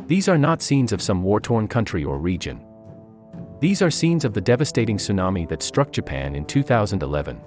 These are not scenes of some war-torn country or region. These are scenes of the devastating tsunami that struck Japan in 2011.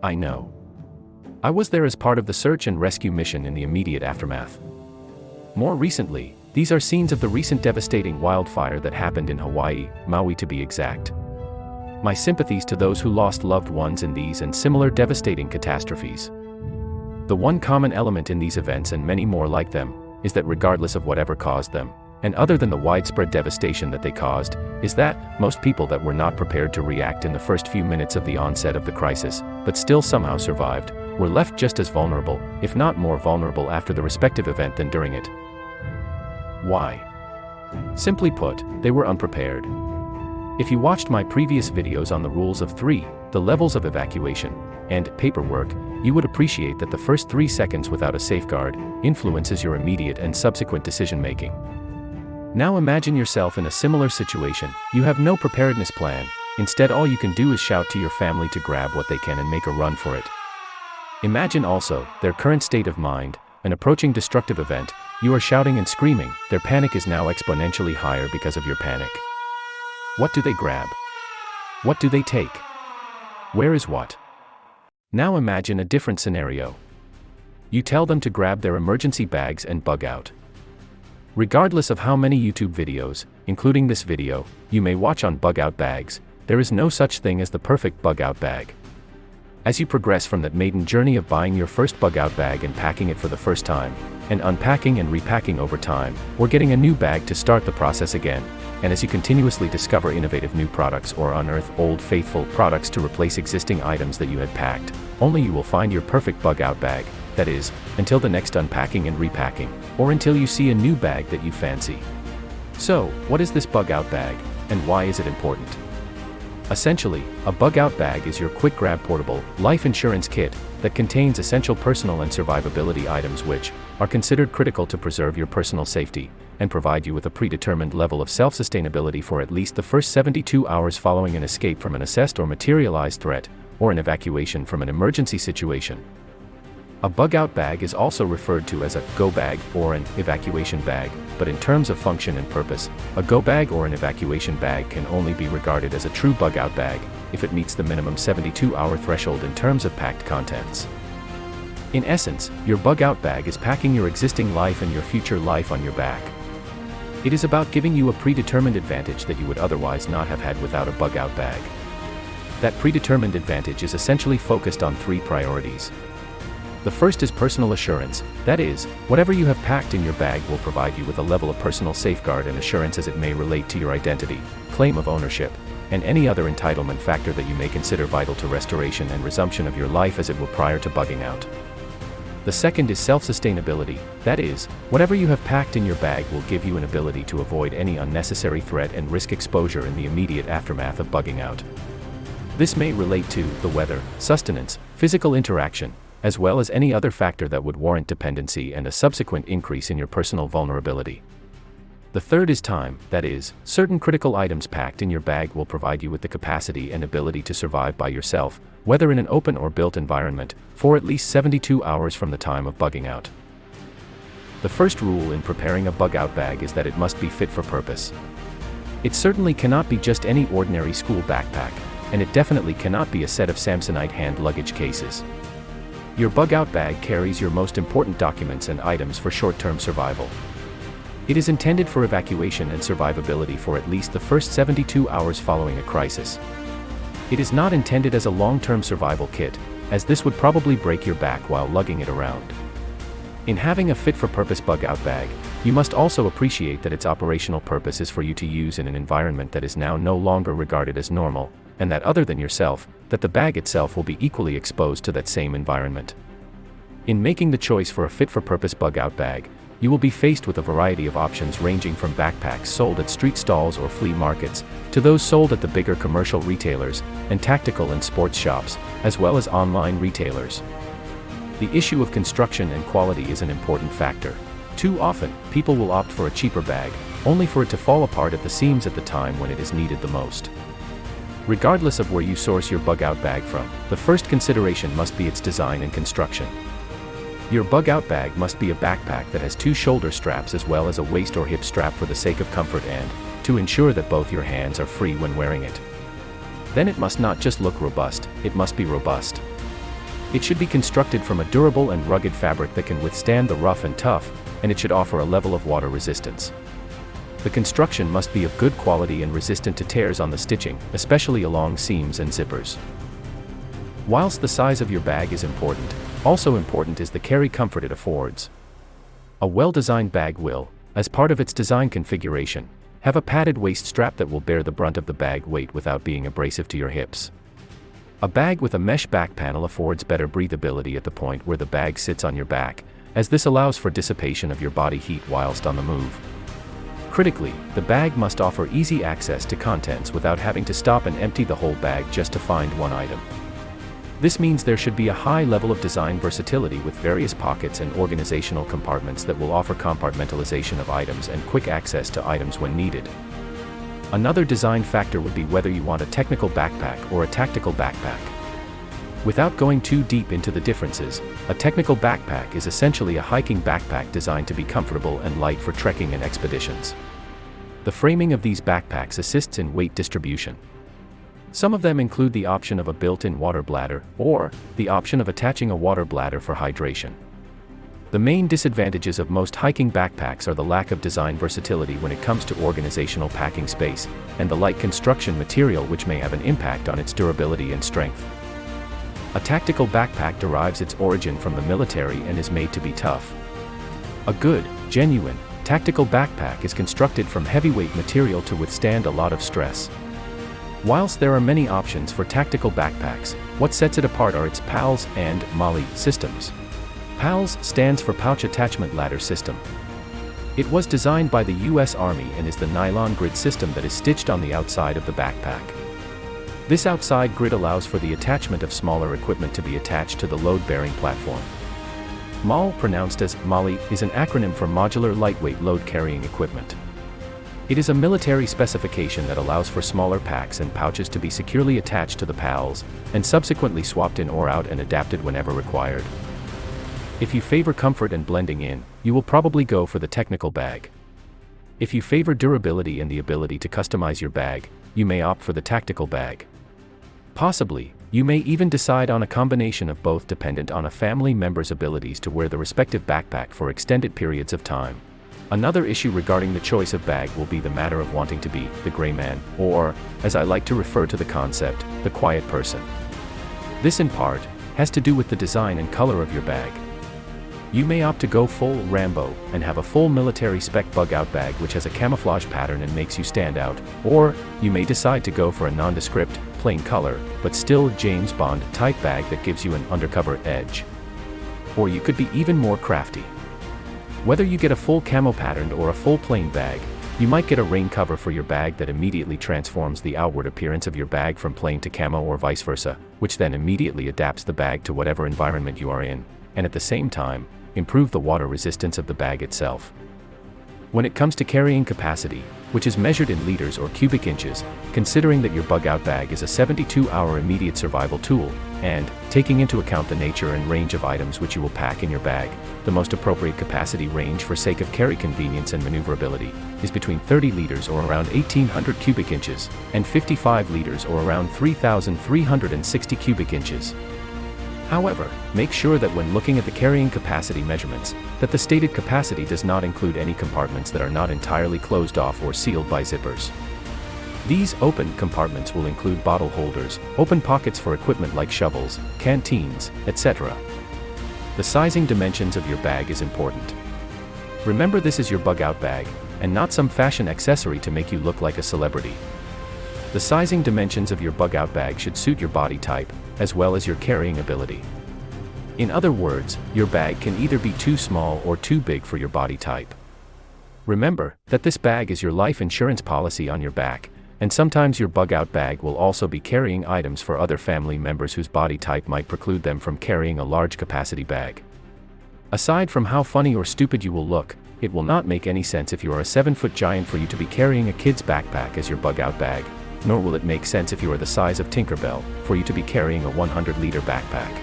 I know. I was there as part of the search and rescue mission in the immediate aftermath. More recently, these are scenes of the recent devastating wildfire that happened in Hawaii, Maui to be exact. My sympathies to those who lost loved ones in these and similar devastating catastrophes. The one common element in these events and many more like them, is that regardless of whatever caused them, and other than the widespread devastation that they caused, is that most people that were not prepared to react in the first few minutes of the onset of the crisis, but still somehow survived, were left just as vulnerable, if not more vulnerable after the respective event than during it. Why? Simply put, they were unprepared. If you watched my previous videos on the rules of 3, the levels of evacuation, and paperwork, you would appreciate that the first 3 seconds without a safeguard influences your immediate and subsequent decision-making. Now imagine yourself in a similar situation. You have no preparedness plan. Instead, all you can do is shout to your family to grab what they can and make a run for it. Imagine also their current state of mind, an approaching destructive event. You are shouting and screaming. Their panic is now exponentially higher because of your panic. What do they grab? What do they take? Where is what? Now imagine a different scenario. You tell them to grab their emergency bags and bug out. Regardless of how many YouTube videos, including this video, you may watch on bug out bags, there is no such thing as the perfect bug out bag. As you progress from that maiden journey of buying your first bug out bag and packing it for the first time, and unpacking and repacking over time, or getting a new bag to start the process again, and as you continuously discover innovative new products or unearth old faithful products to replace existing items that you had packed, only you will find your perfect bug out bag, that is, until the next unpacking and repacking, or until you see a new bag that you fancy. So, what is this bug out bag, and why is it important? Essentially, a bug out bag is your quick grab portable, life insurance kit, that contains essential personal and survivability items which are considered critical to preserve your personal safety, and provide you with a predetermined level of self-sustainability for at least the first 72 hours following an escape from an assessed or materialized threat, or an evacuation from an emergency situation. A bug-out bag is also referred to as a go bag or an evacuation bag, but in terms of function and purpose, a go bag or an evacuation bag can only be regarded as a true bug-out bag if it meets the minimum 72-hour threshold in terms of packed contents. In essence, your bug-out bag is packing your existing life and your future life on your back. It is about giving you a predetermined advantage that you would otherwise not have had without a bug-out bag. That predetermined advantage is essentially focused on 3 priorities. The first is personal assurance, that is, whatever you have packed in your bag will provide you with a level of personal safeguard and assurance as it may relate to your identity, claim of ownership, and any other entitlement factor that you may consider vital to restoration and resumption of your life as it were prior to bugging out. The second is self-sustainability, that is, whatever you have packed in your bag will give you an ability to avoid any unnecessary threat and risk exposure in the immediate aftermath of bugging out. This may relate to the weather, sustenance, physical interaction, as well as any other factor that would warrant dependency and a subsequent increase in your personal vulnerability. The third is time, that is, certain critical items packed in your bag will provide you with the capacity and ability to survive by yourself, whether in an open or built environment, for at least 72 hours from the time of bugging out. The first rule in preparing a bug-out bag is that it must be fit for purpose. It certainly cannot be just any ordinary school backpack, and it definitely cannot be a set of Samsonite hand luggage cases. Your bug-out bag carries your most important documents and items for short-term survival. It is intended for evacuation and survivability for at least the first 72 hours following a crisis. It is not intended as a long-term survival kit, as this would probably break your back while lugging it around. In having a fit-for-purpose bug-out bag, you must also appreciate that its operational purpose is for you to use in an environment that is now no longer regarded as normal, and that other than yourself, that the bag itself will be equally exposed to that same environment. In making the choice for a fit-for-purpose bug-out bag, you will be faced with a variety of options ranging from backpacks sold at street stalls or flea markets, to those sold at the bigger commercial retailers, and tactical and sports shops, as well as online retailers. The issue of construction and quality is an important factor. Too often, people will opt for a cheaper bag, only for it to fall apart at the seams at the time when it is needed the most. Regardless of where you source your bug-out bag from, the first consideration must be its design and construction. Your bug-out bag must be a backpack that has 2 shoulder straps as well as a waist or hip strap for the sake of comfort and to ensure that both your hands are free when wearing it. Then it must not just look robust, it must be robust. It should be constructed from a durable and rugged fabric that can withstand the rough and tough, and it should offer a level of water resistance. The construction must be of good quality and resistant to tears on the stitching, especially along seams and zippers. Whilst the size of your bag is important, also important is the carry comfort it affords. A well-designed bag will, as part of its design configuration, have a padded waist strap that will bear the brunt of the bag weight without being abrasive to your hips. A bag with a mesh back panel affords better breathability at the point where the bag sits on your back, as this allows for dissipation of your body heat whilst on the move. Critically, the bag must offer easy access to contents without having to stop and empty the whole bag just to find one item. This means there should be a high level of design versatility with various pockets and organizational compartments that will offer compartmentalization of items and quick access to items when needed. Another design factor would be whether you want a technical backpack or a tactical backpack. Without going too deep into the differences, a technical backpack is essentially a hiking backpack designed to be comfortable and light for trekking and expeditions. The framing of these backpacks assists in weight distribution. Some of them include the option of a built-in water bladder, or the option of attaching a water bladder for hydration. The main disadvantages of most hiking backpacks are the lack of design versatility when it comes to organizational packing space, and the light construction material which may have an impact on its durability and strength. A tactical backpack derives its origin from the military and is made to be tough. A good, genuine, tactical backpack is constructed from heavyweight material to withstand a lot of stress. Whilst there are many options for tactical backpacks, what sets it apart are its PALS and MOLLE systems. PALS stands for Pouch Attachment Ladder System. It was designed by the US Army and is the nylon grid system that is stitched on the outside of the backpack. This outside grid allows for the attachment of smaller equipment to be attached to the load-bearing platform. MOLLE, pronounced as MOLLE, is an acronym for Modular Lightweight Load-Carrying Equipment. It is a military specification that allows for smaller packs and pouches to be securely attached to the PALS, and subsequently swapped in or out and adapted whenever required. If you favor comfort and blending in, you will probably go for the technical bag. If you favor durability and the ability to customize your bag, you may opt for the tactical bag. Possibly, you may even decide on a combination of both dependent on a family member's abilities to wear the respective backpack for extended periods of time. Another issue regarding the choice of bag will be the matter of wanting to be the gray man, or, as I like to refer to the concept, the quiet person. This in part has to do with the design and color of your bag. You may opt to go full Rambo and have a full military spec bug-out bag which has a camouflage pattern and makes you stand out, or you may decide to go for a nondescript, plain color, but still James Bond type bag that gives you an undercover edge. Or you could be even more crafty. Whether you get a full camo patterned or a full plain bag, you might get a rain cover for your bag that immediately transforms the outward appearance of your bag from plain to camo or vice versa, which then immediately adapts the bag to whatever environment you are in, and at the same time, improve the water resistance of the bag itself. When it comes to carrying capacity, which is measured in liters or cubic inches, considering that your bug-out bag is a 72-hour immediate survival tool, and, taking into account the nature and range of items which you will pack in your bag, the most appropriate capacity range for sake of carry convenience and maneuverability is between 30 liters or around 1,800 cubic inches, and 55 liters or around 3,360 cubic inches. However, make sure that when looking at the carrying capacity measurements, that the stated capacity does not include any compartments that are not entirely closed off or sealed by zippers. These open compartments will include bottle holders, open pockets for equipment like shovels, canteens, etc. The sizing dimensions of your bag is important. Remember, this is your bug-out bag, and not some fashion accessory to make you look like a celebrity. The sizing dimensions of your bug-out bag should suit your body type, as well as your carrying ability. In other words, your bag can either be too small or too big for your body type. Remember that this bag is your life insurance policy on your back, and sometimes your bug-out bag will also be carrying items for other family members whose body type might preclude them from carrying a large capacity bag. Aside from how funny or stupid you will look, it will not make any sense if you are a 7-foot giant for you to be carrying a kid's backpack as your bug-out bag, nor will it make sense if you are the size of Tinkerbell for you to be carrying a 100-liter backpack.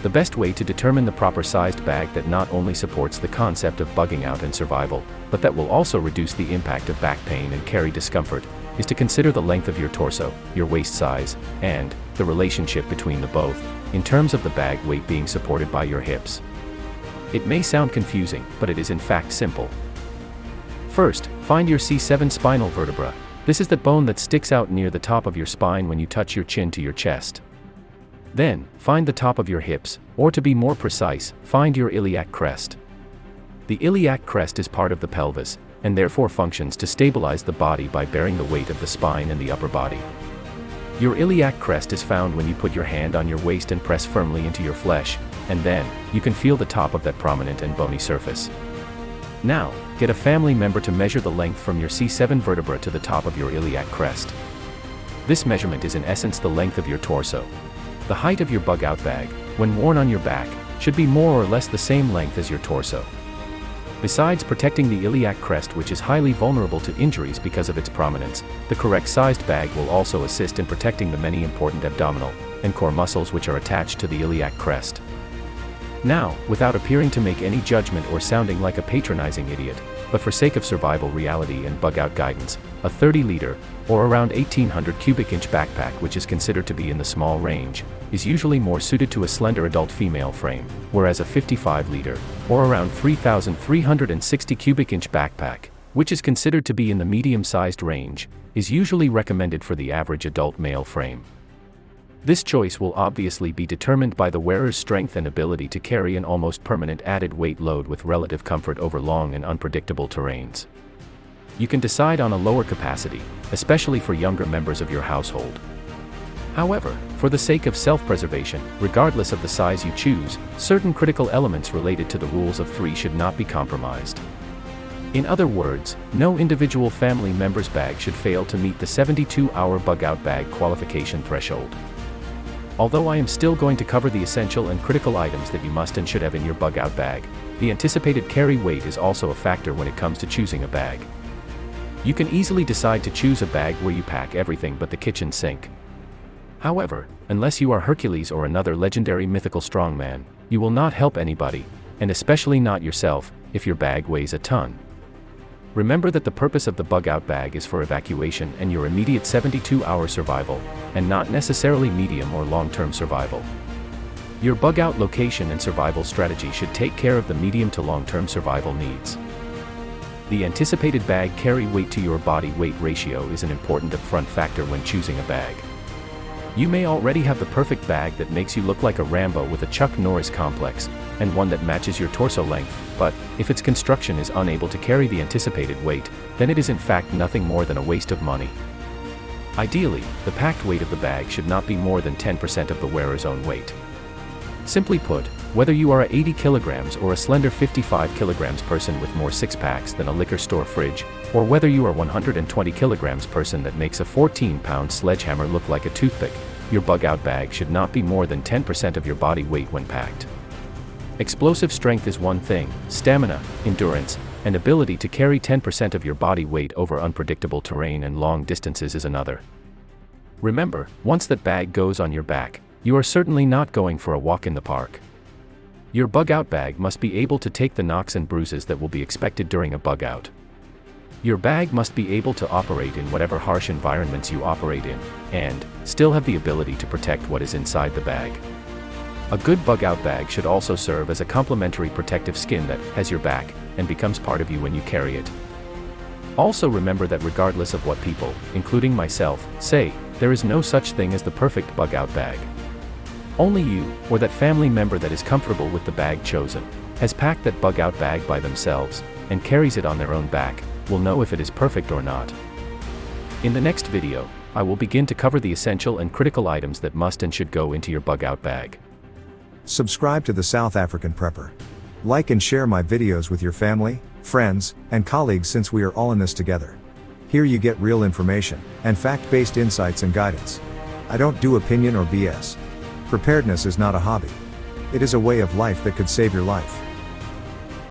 the best way to determine the proper sized bag that not only supports the concept of bugging out and survival, but that will also reduce the impact of back pain and carry discomfort, is to consider the length of your torso, your waist size, and the relationship between the both, in terms of the bag weight being supported by your hips. It may sound confusing, but it is in fact simple. First, find your C7 spinal vertebra. This is the bone that sticks out near the top of your spine when you touch your chin to your chest. Then, find the top of your hips, or to be more precise, find your iliac crest. The iliac crest is part of the pelvis, and therefore functions to stabilize the body by bearing the weight of the spine and the upper body. Your iliac crest is found when you put your hand on your waist and press firmly into your flesh, and then, you can feel the top of that prominent and bony surface. Now, get a family member to measure the length from your C7 vertebra to the top of your iliac crest. This measurement is in essence the length of your torso. The height of your bug-out bag, when worn on your back, should be more or less the same length as your torso. Besides protecting the iliac crest, which is highly vulnerable to injuries because of its prominence, the correct sized bag will also assist in protecting the many important abdominal and core muscles which are attached to the iliac crest. Now, without appearing to make any judgment or sounding like a patronizing idiot, but for sake of survival reality and bug-out guidance, a 30-liter, or around 1800 cubic inch backpack, which is considered to be in the small range, is usually more suited to a slender adult female frame, whereas a 55-liter, or around 3360 cubic inch backpack, which is considered to be in the medium-sized range, is usually recommended for the average adult male frame. This choice will obviously be determined by the wearer's strength and ability to carry an almost permanent added weight load with relative comfort over long and unpredictable terrains. You can decide on a lower capacity, especially for younger members of your household. However, for the sake of self-preservation, regardless of the size you choose, certain critical elements related to the rules of three should not be compromised. In other words, no individual family member's bag should fail to meet the 72-hour bug-out bag qualification threshold. Although I am still going to cover the essential and critical items that you must and should have in your bug-out bag, the anticipated carry weight is also a factor when it comes to choosing a bag. You can easily decide to choose a bag where you pack everything but the kitchen sink. However, unless you are Hercules or another legendary mythical strongman, you will not help anybody, and especially not yourself, if your bag weighs a ton. Remember that the purpose of the bug-out bag is for evacuation and your immediate 72-hour survival, and not necessarily medium or long-term survival. Your bug-out location and survival strategy should take care of the medium to long-term survival needs. The anticipated bag carry weight to your body weight ratio is an important upfront factor when choosing a bag. You may already have the perfect bag that makes you look like a Rambo with a Chuck Norris complex, and one that matches your torso length, but if its construction is unable to carry the anticipated weight, then it is in fact nothing more than a waste of money. Ideally, the packed weight of the bag should not be more than 10% of the wearer's own weight. Simply put, whether you are a 80 kilograms or a slender 55 kilograms person with more six-packs than a liquor store fridge, or whether you are 120 kilograms person that makes a 14-pound sledgehammer look like a toothpick, your bug-out bag should not be more than 10% of your body weight when packed. Explosive strength is one thing, stamina, endurance, and ability to carry 10% of your body weight over unpredictable terrain and long distances is another. Remember, once that bag goes on your back, you are certainly not going for a walk in the park. Your bug-out bag must be able to take the knocks and bruises that will be expected during a bug-out. Your bag must be able to operate in whatever harsh environments you operate in, and still have the ability to protect what is inside the bag. A good bug-out bag should also serve as a complementary protective skin that has your back and becomes part of you when you carry it. Also remember that regardless of what people, including myself, say, there is no such thing as the perfect bug-out bag. Only you, or that family member that is comfortable with the bag chosen, has packed that bug-out bag by themselves, and carries it on their own back, will know if it is perfect or not. In the next video, I will begin to cover the essential and critical items that must and should go into your bug-out bag. Subscribe to the South African Prepper. Like and share my videos with your family, friends, and colleagues since we are all in this together. Here you get real information, and fact-based insights and guidance. I don't do opinion or BS. Preparedness is not a hobby. It is a way of life that could save your life.